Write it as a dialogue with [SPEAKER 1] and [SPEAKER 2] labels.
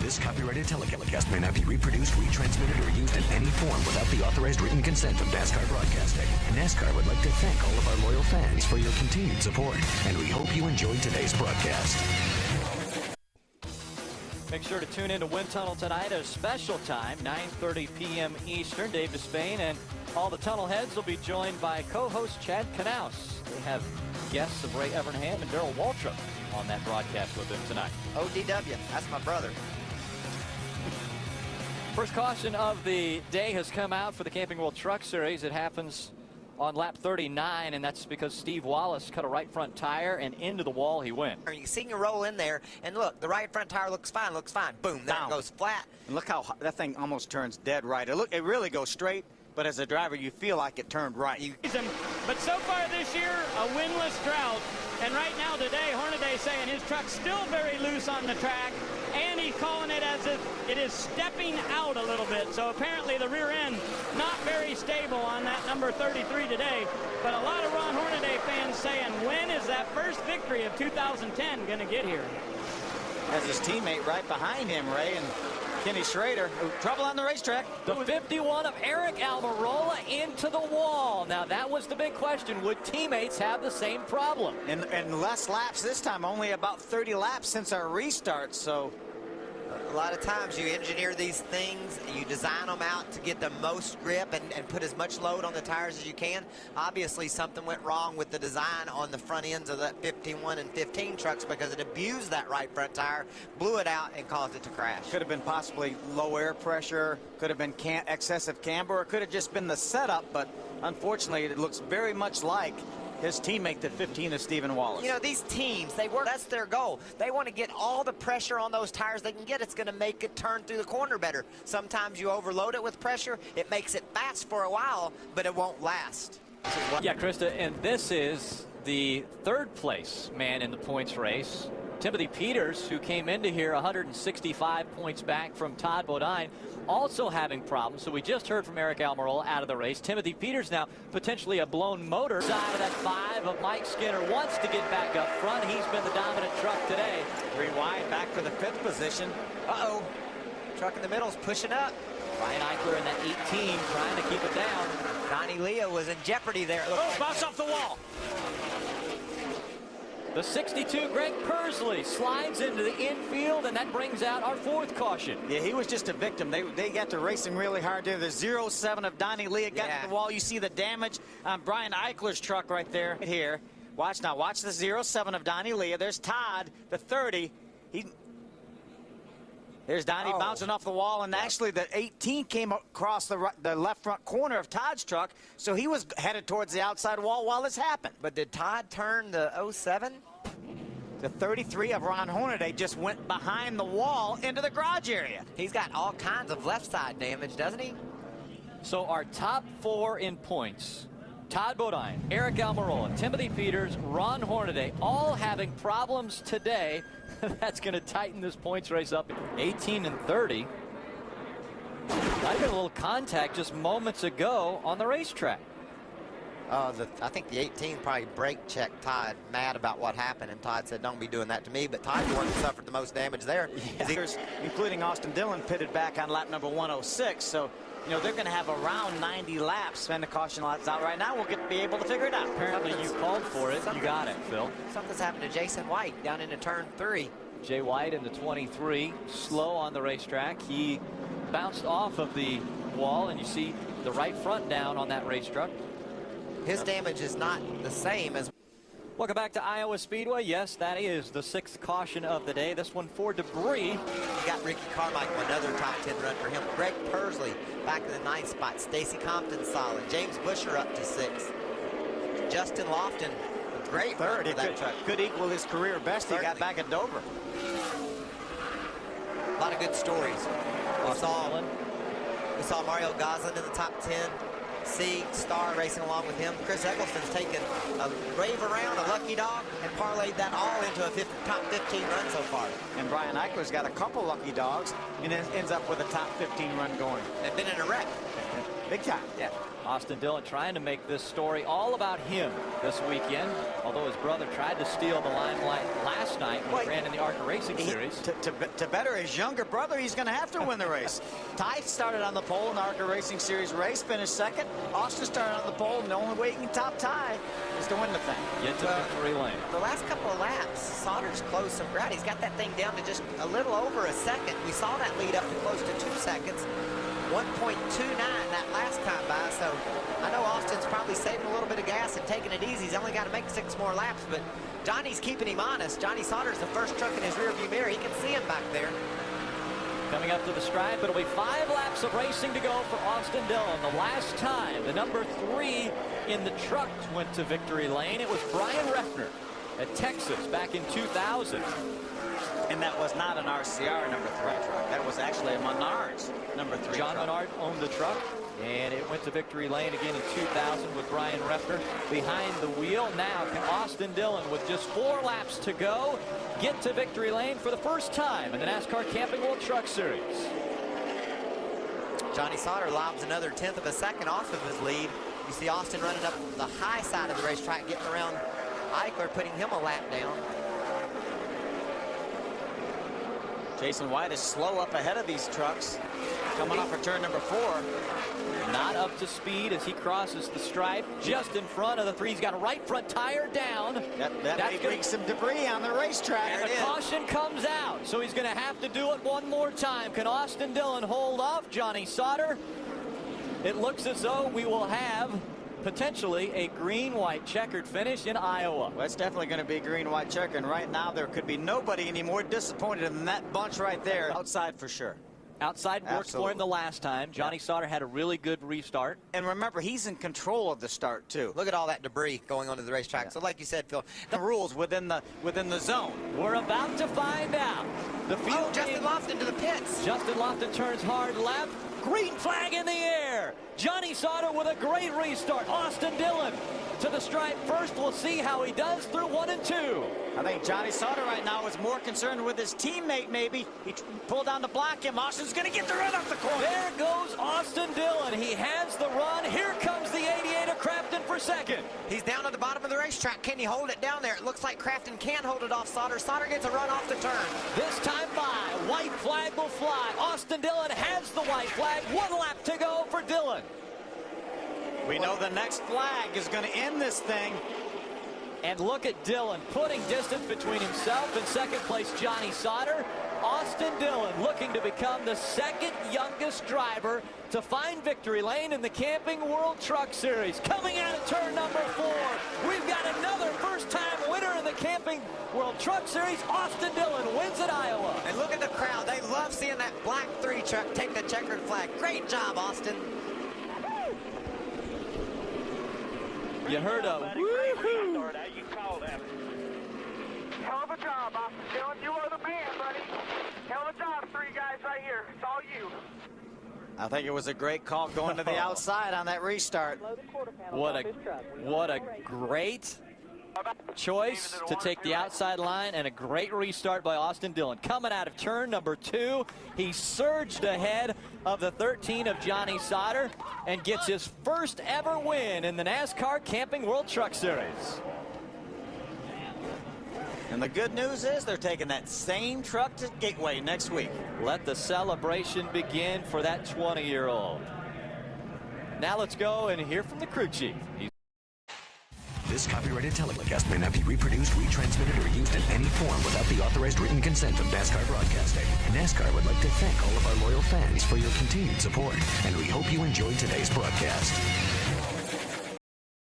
[SPEAKER 1] This copyrighted telecast may not be reproduced, retransmitted, or used in any form without the authorized written consent of NASCAR Broadcasting. NASCAR would like to thank all of our loyal fans for your continued support, and we hope you enjoyed today's broadcast.
[SPEAKER 2] Make sure to tune in to Wind Tunnel tonight at a special time, 9:30 p.m. Eastern. Dave Despain and all the tunnel heads will be joined by co-host Chad Knaus. They have guests of Ray Evernham and Darrell Waltrip on that broadcast with them tonight.
[SPEAKER 3] ODW, that's my brother.
[SPEAKER 2] First caution of the day has come out for the Camping World Truck Series. It happens on lap 39, and that's because Steve Wallace cut a right front tire, and into the wall he went.
[SPEAKER 3] You see him roll in there, and look, the right front tire looks fine. Boom, there it goes flat.
[SPEAKER 4] And look how that thing almost turns dead right. It really goes straight, but as a driver, you feel like it turned right.
[SPEAKER 5] But so far this year, a winless drought. And right now today, Hornaday saying his truck's still very loose on the track, and he's calling it as if it is stepping out a little bit. So apparently the rear end not very stable on that number 33 today. But a lot of Ron Hornaday fans saying, when is that first victory of 2010 going to get here?
[SPEAKER 4] As his teammate right behind him, Ray, and Kenny Schrader, trouble on the racetrack.
[SPEAKER 2] The 51 of Eric Almirola into the wall. Now that was the big question. Would teammates have the same problem?
[SPEAKER 4] And less laps this time, only about 30 laps since our restart. So
[SPEAKER 3] a lot of times you engineer these things, you design them out to get the most grip and put as much load on the tires as you can. Obviously something went wrong with the design on the front ends of that 51 and 15 trucks because it abused that right front tire, blew it out, and caused it to crash.
[SPEAKER 4] Could have been possibly low air pressure, could have been excessive camber, or could have just been the setup, but unfortunately it looks very much like his teammate, the 15 of Stephen Wallace.
[SPEAKER 3] You know, these teams, that's their goal. They want to get all the pressure on those tires they can get. It's going to make it turn through the corner better. Sometimes you overload it with pressure. It makes it fast for a while, but it won't last.
[SPEAKER 2] Yeah, Krista, and this is the third place man in the points race. Timothy Peters, who came into here 165 points back from Todd Bodine, also having problems. So we just heard from Eric Almirola out of the race. Timothy Peters now potentially a blown motor. Side of that 5 of Mike Skinner wants to get back up front. He's been the dominant truck today.
[SPEAKER 4] Rewind back for the 5th position.
[SPEAKER 3] Uh-oh. Truck in the middle is pushing up.
[SPEAKER 2] Ryan Eichler in that 18 trying to keep it down.
[SPEAKER 3] Donnie Lea was in jeopardy there.
[SPEAKER 4] Bounce off the wall.
[SPEAKER 2] The 62, Greg Pursley, slides into the infield, and that brings out our 4th caution.
[SPEAKER 4] Yeah, he was just a victim. They got to racing really hard there. The 07 of Donnie Lea got to the wall. You see the damage on Brian Eichler's truck right there. Right here. Watch now. Watch the 07 of Donnie Lea. There's Todd, the 30. There's Donnie bouncing off the wall, and actually the 18 came across the left front corner of Todd's truck, so he was headed towards the outside wall while this happened.
[SPEAKER 3] But did Todd turn the 07?
[SPEAKER 4] The 33 of Ron Hornaday just went behind the wall into the garage area.
[SPEAKER 3] He's got all kinds of left side damage, doesn't he?
[SPEAKER 2] So our top 4 in points, Todd Bodine, Eric Almirola, Timothy Peters, Ron Hornaday, all having problems today. That's going to tighten this points race up. 18 and 30. Might have been a little contact just moments ago on the racetrack.
[SPEAKER 3] I think the 18 probably brake checked Todd, mad about what happened, and Todd said, don't be doing that to me. But Todd the one who suffered the most damage there.
[SPEAKER 4] Yeah. Including Austin Dillon pitted back on lap number 106. So, you know, they're going to have around 90 laps. And the caution lights out right now. We'll be able to figure it out.
[SPEAKER 2] Apparently you called for it. You got it, Phil.
[SPEAKER 3] Something's happened to Jason White down into turn 3.
[SPEAKER 2] Jay White in the 23, slow on the racetrack. He bounced off of the wall, and you see the right front down on that race truck.
[SPEAKER 3] His damage is not the same as...
[SPEAKER 2] Welcome back to Iowa Speedway. Yes, that is the 6th caution of the day. This one for debris.
[SPEAKER 3] You got Ricky Carmichael, another top 10 run for him. Greg Pursley back in the 9th spot. Stacy Compton solid. James Busher up to 6th. Justin Lofton, a great run for that truck.
[SPEAKER 4] Could equal his career best. He got back at Dover.
[SPEAKER 3] A lot of good stories. We saw Mario Goslin in the top 10. Star racing along with him. Chris Eggleston's taken a rave around, a lucky dog, and parlayed that all into a top 15 run so far.
[SPEAKER 4] And Brian Eichler's got a couple lucky dogs and ends up with a top 15 run going.
[SPEAKER 3] And been in a wreck.
[SPEAKER 4] Big time.
[SPEAKER 3] Yeah.
[SPEAKER 2] Austin Dillon trying to make this story all about him this weekend, although his brother tried to steal the limelight last night when he ran in the ARCA Racing Series.
[SPEAKER 4] To better his younger brother, he's going to have to win the race. Ty started on the pole in the ARCA Racing Series race, finished second. Austin started on the pole, and the only way he can top Ty is to win the thing.
[SPEAKER 2] Get to victory lane.
[SPEAKER 3] The last couple of laps, Sauter's closed some ground. He's got that thing down to just a little over a second. We saw that lead up to close to 2 seconds. 1.29 that last time by, so I know Austin's probably saving a little bit of gas and taking it easy. He's only got to make 6 more laps, but Johnny's keeping him honest. Johnny Sauter's the first truck in his rearview mirror. He can see him back there.
[SPEAKER 2] Coming up to the stripe, it'll be 5 laps of racing to go for Austin Dillon. The last time the number 3 in the trucks went to victory lane, it was Brian Reffner at Texas back in 2000.
[SPEAKER 4] And that was not an RCR number 3 truck. That was actually a Menards number 3
[SPEAKER 2] John
[SPEAKER 4] truck.
[SPEAKER 2] Menard owned the truck, and it went to victory lane again in 2000 with Brian Reffner behind the wheel. Now can Austin Dillon, with just 4 laps to go, get to victory lane for the first time in the NASCAR Camping World Truck Series.
[SPEAKER 3] Johnny Sauter lobs another 1/10 of a second off of his lead. You see Austin running up the high side of the racetrack, getting around Eichler, putting him a lap down.
[SPEAKER 4] Jason White is slow up ahead of these trucks, coming off of turn number 4.
[SPEAKER 2] Not up to speed as he crosses the stripe just in front of the 3. He's got a right front tire down.
[SPEAKER 4] That may bring some debris on the racetrack.
[SPEAKER 2] And the caution comes out, so he's going to have to do it one more time. Can Austin Dillon hold off Johnny Sauter? It looks as though we will have potentially a green-white checkered finish in Iowa.
[SPEAKER 4] Well, it's definitely going to be green-white checker, and right now there could be nobody any more disappointed than that bunch right there. Outside for sure.
[SPEAKER 2] Outside worked for him the last time. Johnny Sauter had a really good restart.
[SPEAKER 4] And remember, he's in control of the start too.
[SPEAKER 3] Look at all that debris going onto the racetrack. Yeah. So like you said, Phil,
[SPEAKER 4] the rules within the zone.
[SPEAKER 2] We're about to find out. The field
[SPEAKER 3] Justin Lofton to the pits.
[SPEAKER 2] Justin Lofton turns hard left. Green flag in the air. Johnny Sauter with a great restart. Austin Dillon to the stripe first. We'll see how he does through 1 and 2.
[SPEAKER 4] I think Johnny Sauter right now is more concerned with his teammate maybe. He pulled down to block him. Austin's going to get the run off the corner.
[SPEAKER 2] There goes Austin Dillon. He has the run. Here comes the 88 of Crafton for second.
[SPEAKER 3] He's down at the bottom of the racetrack. Can he hold it down there? It looks like Crafton can hold it off Sauter. Sauter gets a run off the turn.
[SPEAKER 2] This time by. White flag will fly. Austin Dillon has the white flag. 1 lap to go for Dillon.
[SPEAKER 4] We know the next flag is going to end this thing.
[SPEAKER 2] And look at Dillon putting distance between himself and second place Johnny Sauter. Austin Dillon looking to become the 2nd youngest driver to find victory lane in the Camping World Truck Series. Coming out of turn number 4, we've got another first-time winner in the Camping World Truck Series. Austin Dillon wins at Iowa.
[SPEAKER 3] And look at the crowd. They love seeing that black 3 truck take the checkered flag. Great job, Austin.
[SPEAKER 2] You heard a woo-hoo.
[SPEAKER 6] You call that. Hell of a job, Austin Dillon. You are the man, buddy. Hell of a job, 3 guys right here. It's all you.
[SPEAKER 4] I think it was a great call going to the outside on that restart.
[SPEAKER 2] What a great choice to take the outside line, and a great restart by Austin Dillon. Coming out of turn number 2, he surged ahead of the 13 of Johnny Sauter and gets his first ever win in the NASCAR Camping World Truck Series.
[SPEAKER 4] And the good news is they're taking that same truck to Gateway next week.
[SPEAKER 2] Let the celebration begin for that 20-year-old. Now let's go and hear from the crew chief.
[SPEAKER 1] This copyrighted telecast may not be reproduced, retransmitted, or used in any form without the authorized written consent of NASCAR Broadcasting. NASCAR would like to thank all of our loyal fans for your continued support, and we hope you enjoyed today's broadcast.